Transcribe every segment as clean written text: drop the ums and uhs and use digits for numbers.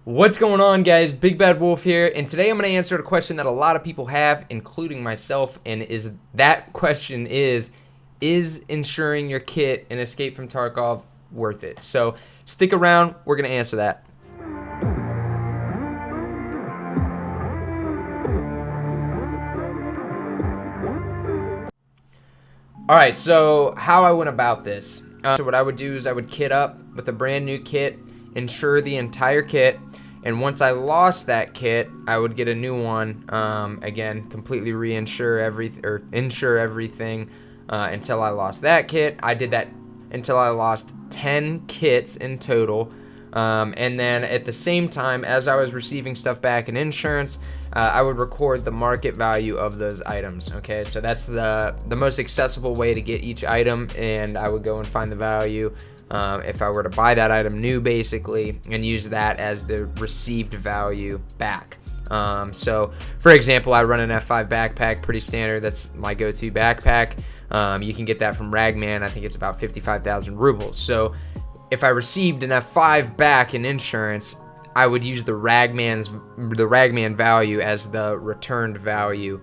What's going on, guys? Big Bad Wolf here, and today I'm going to answer a question that a lot of people have, including myself, and that question is insuring your kit in Escape from Tarkov worth it? So stick around, we're going to answer that. Alright, so how I went about this. So what I would do is I would kit up with a brand new kit, insure the entire kit, and once I lost that kit, I would get a new one. Again, completely insure everything until I lost that kit. I did that until I lost 10 kits in total. And then at the same time, as I was receiving stuff back in insurance, I would record the market value of those items. Okay, so that's the most accessible way to get each item, and I would go and find the value if I were to buy that item new, basically, and use that as the received value back. So, for example, I run an F5 backpack, pretty standard. That's my go-to backpack. You can get that from Ragman. I think it's about 55,000 rubles. So, if I received an F5 back in insurance, I would use the Ragman value as the returned value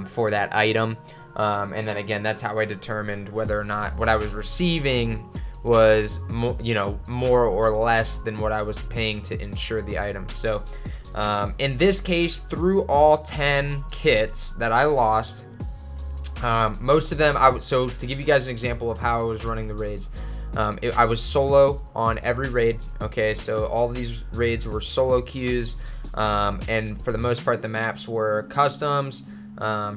for that item. And then again, that's how I determined whether or not what I was receiving was more or less than what I was paying to insure the item. So in this case, through all 10 kits that I lost, most of them so to give you guys an example of how I was running the raids, I was solo on every raid. Okay, so all these raids were solo queues, and for the most part the maps were customs,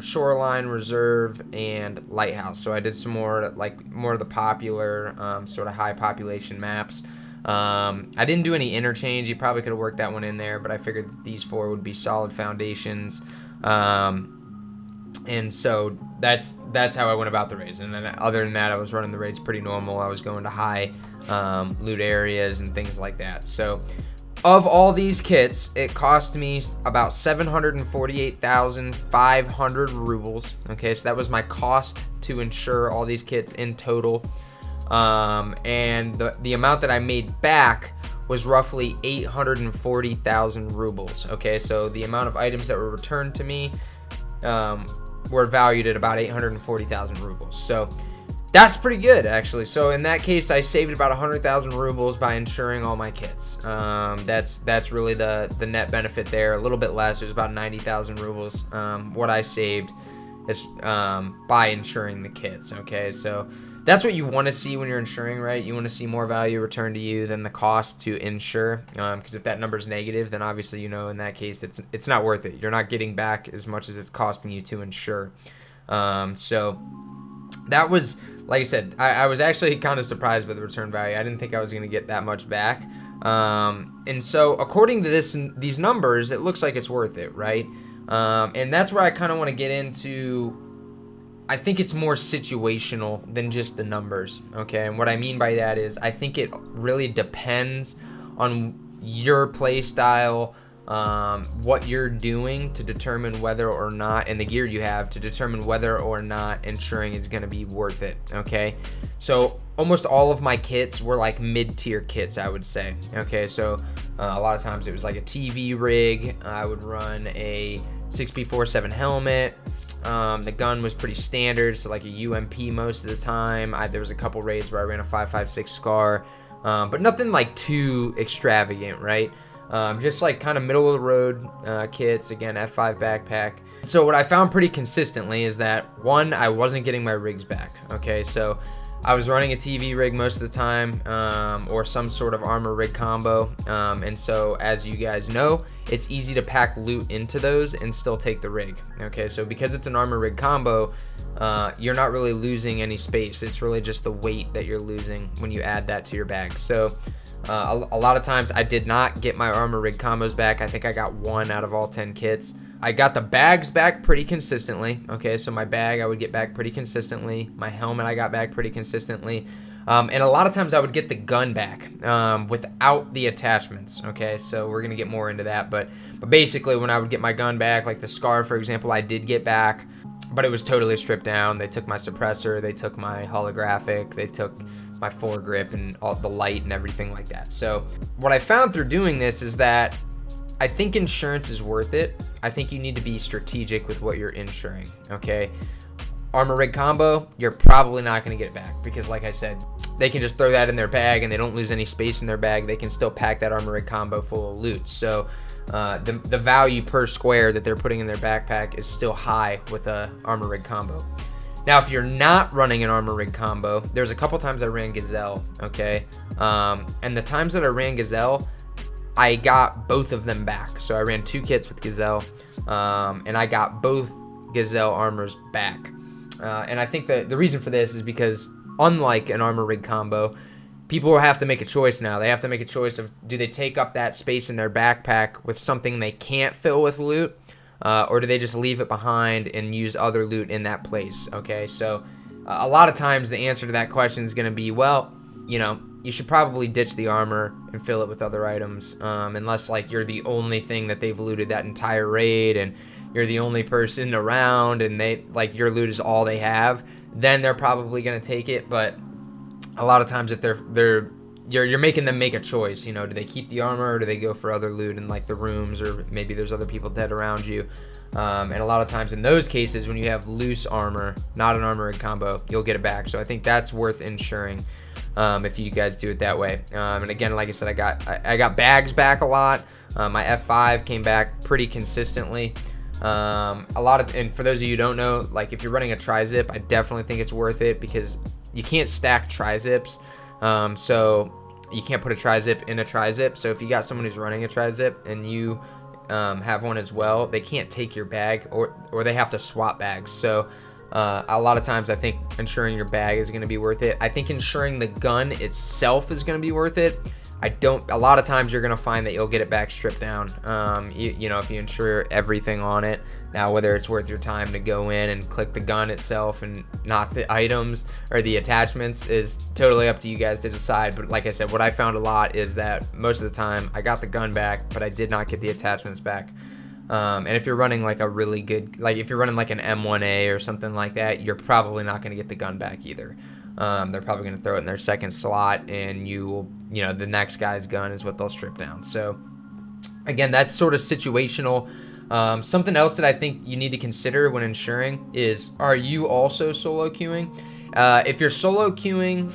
shoreline, reserve, and lighthouse. So I did some more of the popular sort of high population maps. I didn't do any interchange. You probably could have worked that one in there, but I figured that these four would be solid foundations. And so that's how I went about the raids. And then other than that, I was running the raids pretty normal. I was going to high loot areas and things like that. So of all these kits, it cost me about 748,500 rubles. Okay, so that was my cost to insure all these kits in total. And the amount that I made back was roughly 840,000 rubles. Okay, so the amount of items that were returned to me were valued at about 840,000 rubles. So that's pretty good, actually. So in that case, I saved about 100,000 rubles by insuring all my kits. That's really the net benefit there. A little bit less. It was about 90,000 rubles. What I saved is by insuring the kits. Okay, so that's what you want to see when you're insuring, right? You want to see more value returned to you than the cost to insure. Because if that number is negative, then obviously, in that case, it's not worth it. You're not getting back as much as it's costing you to insure. So that was, like I said, I was actually kind of surprised by the return value. I didn't think I was going to get that much back. And so according to these numbers, it looks like it's worth it, right? And that's where I kind of want to get into. I think it's more situational than just the numbers, okay? And what I mean by that is I think it really depends on your play style, what you're doing to determine whether or not, and the gear you have to determine whether or not insuring is going to be worth it, okay? So almost all of my kits were like mid-tier kits, I would say, okay? So a lot of times it was like a TV rig. I would run a 6P47 helmet. The gun was pretty standard, so like a UMP most of the time. There was a couple raids where I ran a 5.56 Scar, but nothing like too extravagant, right? Just like kind of middle of the road kits. Again, F5 backpack. So what I found pretty consistently is that, one, I wasn't getting my rigs back. Okay, so I was running a TV rig most of the time, or some sort of armor rig combo, and so as you guys know, it's easy to pack loot into those and still take the rig. Okay, so because it's an armor rig combo, you're not really losing any space. It's really just the weight that you're losing when you add that to your bag. So a lot of times I did not get my armor rig combos back. I think I got one out of all 10 kits. I got the bags back pretty consistently. Okay, so my bag I would get back pretty consistently. My helmet I got back pretty consistently. And a lot of times I would get the gun back without the attachments. Okay, so we're going to get more into that. But basically when I would get my gun back, like the Scar, for example, I did get back. but it was totally stripped down. They took my suppressor, they took my holographic, they took my foregrip and all the light and everything like that. So what I found through doing this is that I think insurance is worth it. I think you need to be strategic with what you're insuring, okay? Armor rig combo, you're probably not going to get it back because, like I said, they can just throw that in their bag and they don't lose any space in their bag. They can still pack that armor rig combo full of loot. So the value per square that they're putting in their backpack is still high with a armor rig combo. Now, if you're not running an armor rig combo, there's a couple times I ran Gazelle, okay? And the times that I ran Gazelle, I got both of them back. So I ran 2 kits with Gazelle, and I got both Gazelle armors back. And I think that the reason for this is because, unlike an armor rig combo, people will have to make a choice now. They have to make a choice of, do they take up that space in their backpack with something they can't fill with loot, or do they just leave it behind and use other loot in that place, okay? So a lot of times the answer to that question is going to be, well, you know, you should probably ditch the armor and fill it with other items, unless, like, you're the only thing that they've looted that entire raid and you're the only person around and they, like, your loot is all they have, then they're probably going to take it. But a lot of times if you're making them make a choice, you know, do they keep the armor or do they go for other loot in, like, the rooms, or maybe there's other people dead around you. And a lot of times in those cases, when you have loose armor, not an armor rig combo, you'll get it back. So I think that's worth insuring if you guys do it that way. And again, like I said, I got bags back a lot. My F5 came back pretty consistently. And for those of you who don't know, like, if you're running a tri-zip, I definitely think it's worth it because you can't stack tri-zips. So you can't put a tri-zip in a tri-zip. So if you got someone who's running a tri-zip and you have one as well, they can't take your bag, or they have to swap bags. So a lot of times I think insuring your bag is going to be worth it. I think insuring the gun itself is going to be worth it. A lot of times you're going to find that you'll get it back stripped down, you know, if you insure everything on it. Now, whether it's worth your time to go in and click the gun itself and not the items or the attachments is totally up to you guys to decide. But like I said, what I found a lot is that most of the time I got the gun back, but I did not get the attachments back. And if you're running like a really good, like if you're running like an M1A or something like that, you're probably not going to get the gun back either. They're probably going to throw it in their second slot, and the next guy's gun is what they'll strip down. So again, that's sort of situational. Something else that I think you need to consider when insuring is, are you also solo queuing? If you're solo queuing,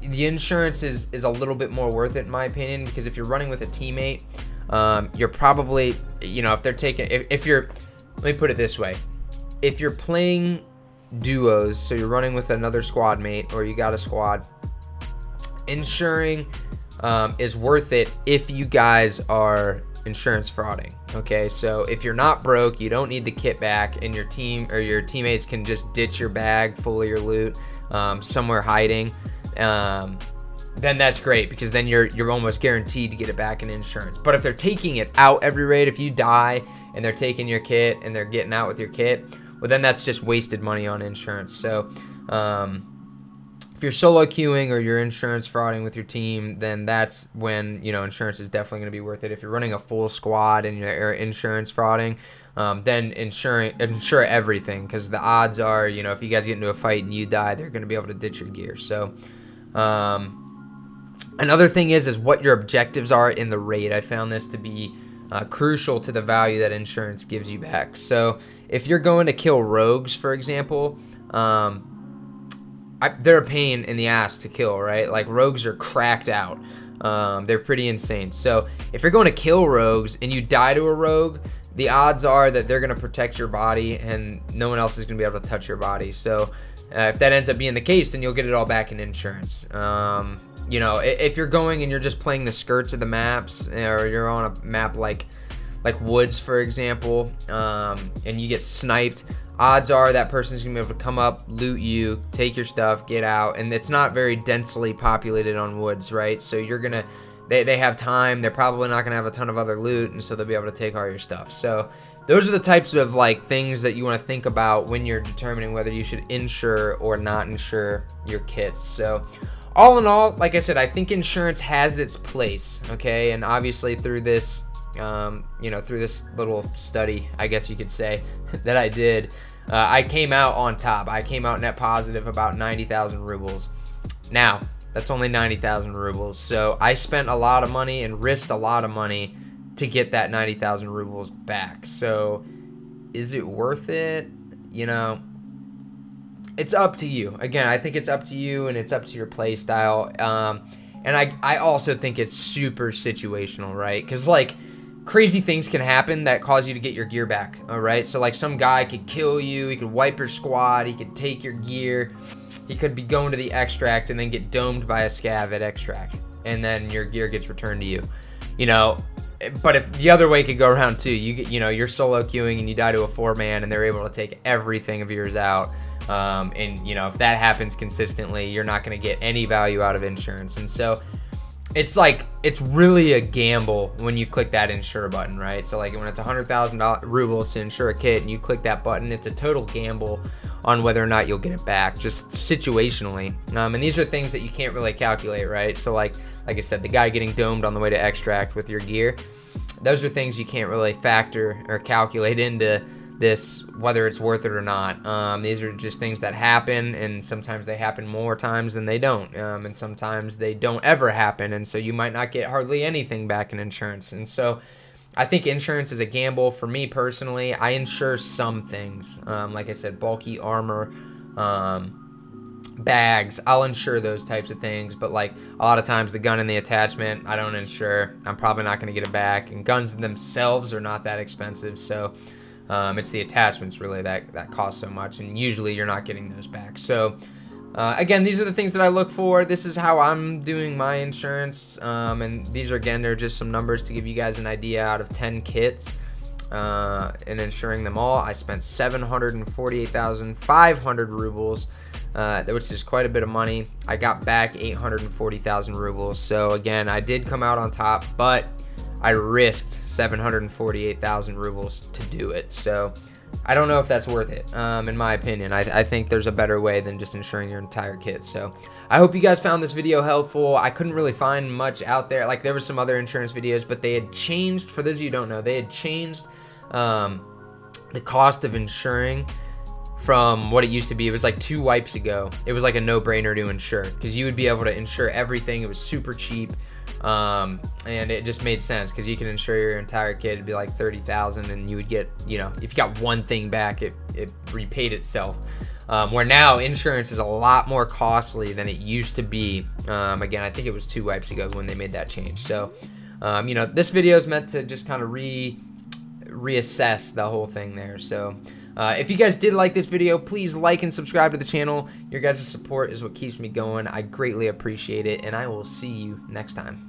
the insurance is a little bit more worth it in my opinion, because if you're running with a teammate, you're probably, if they're taking, let me put it this way. If you're playing duos, so you're running with another squad mate, or you got a squad, insuring is worth it if you guys are insurance frauding. Okay, so if you're not broke, you don't need the kit back, and your team or your teammates can just ditch your bag full of your loot somewhere hiding, then that's great, because then you're almost guaranteed to get it back in insurance. But if they're taking it out every raid, if you die and they're taking your kit and they're getting out with your kit, well, then that's just wasted money on insurance. So if you're solo queuing or you're insurance frauding with your team, then that's when, insurance is definitely going to be worth it. If you're running a full squad and you're insurance frauding, then insure everything, because the odds are, if you guys get into a fight and you die, they're going to be able to ditch your gear. So another thing is what your objectives are in the raid. I found this to be crucial to the value that insurance gives you back. So if you're going to kill rogues, for example, they're a pain in the ass to kill, right? Like, rogues are cracked out. They're pretty insane. So if you're going to kill rogues and you die to a rogue, the odds are that they're going to protect your body and no one else is going to be able to touch your body. So if that ends up being the case, then you'll get it all back in insurance. If you're going and you're just playing the skirts of the maps, or you're on a map like woods, for example, and you get sniped, odds are that person's gonna be able to come up, loot you, take your stuff, get out, and it's not very densely populated on woods, right? So they have time, they're probably not gonna have a ton of other loot, and so they'll be able to take all your stuff. So those are the types of things that you want to think about when you're determining whether you should insure or not insure your kits. So all in all, like I said, I think insurance has its place, okay? And obviously through this through this little study, I guess you could say, that I did, I came out on top. I came out net positive about 90,000 rubles. Now, that's only 90,000 rubles. So I spent a lot of money and risked a lot of money to get that 90,000 rubles back. So is it worth it? It's up to you. Again, I think it's up to you, and it's up to your play style. And I also think it's super situational, right? Because, like, crazy things can happen that cause you to get your gear back, all right? So, like, some guy could kill you. He could wipe your squad. He could take your gear. He could be going to the extract and then get domed by a scav at extract. And then your gear gets returned to you. But if the other way could go around, too. You're solo queuing and you die to a 4-man and they're able to take everything of yours out. If that happens consistently, you're not going to get any value out of insurance. And so it's really a gamble when you click that insure button, right? So like when it's 100,000 rubles to insure a kit and you click that button, it's a total gamble on whether or not you'll get it back, just situationally. And these are things that you can't really calculate, right? So like I said, the guy getting domed on the way to extract with your gear, those are things you can't really factor or calculate into this, whether it's worth it or not. These are just things that happen, and sometimes they happen more times than they don't, and sometimes they don't ever happen, and so you might not get hardly anything back in insurance. And so I think insurance is a gamble. For me personally, I insure some things, like I said, bulky armor, bags. I'll insure those types of things, but like a lot of times the gun and the attachment I don't insure. I'm probably not going to get it back, and guns themselves are not that expensive, so it's the attachments really that cost so much, and usually you're not getting those back. So again, these are the things that I look for. This is how I'm doing my insurance, and these are, again, they're just some numbers to give you guys an idea. Out of 10 kits and insuring them all, I spent 748,500 rubles, which is quite a bit of money. I got back 840,000 rubles. So again, I did come out on top, but I risked 748,000 rubles to do it. So I don't know if that's worth it, in my opinion. I think there's a better way than just insuring your entire kit. So I hope you guys found this video helpful. I couldn't really find much out there. Like, there was some other insurance videos, but they had changed, for those of you who don't know, they had changed the cost of insuring from what it used to be. It was like 2 wipes ago. It was like a no-brainer to insure, because you would be able to insure everything. It was super cheap. And it just made sense, because you can insure your entire kit. It'd be like 30,000, and you would get, if you got one thing back, it repaid itself. Where now insurance is a lot more costly than it used to be. Again, I think it was 2 wipes ago when they made that change. So this video is meant to just kind of reassess the whole thing there. So if you guys did like this video, please like and subscribe to the channel. Your guys' support is what keeps me going. I greatly appreciate it, and I will see you next time.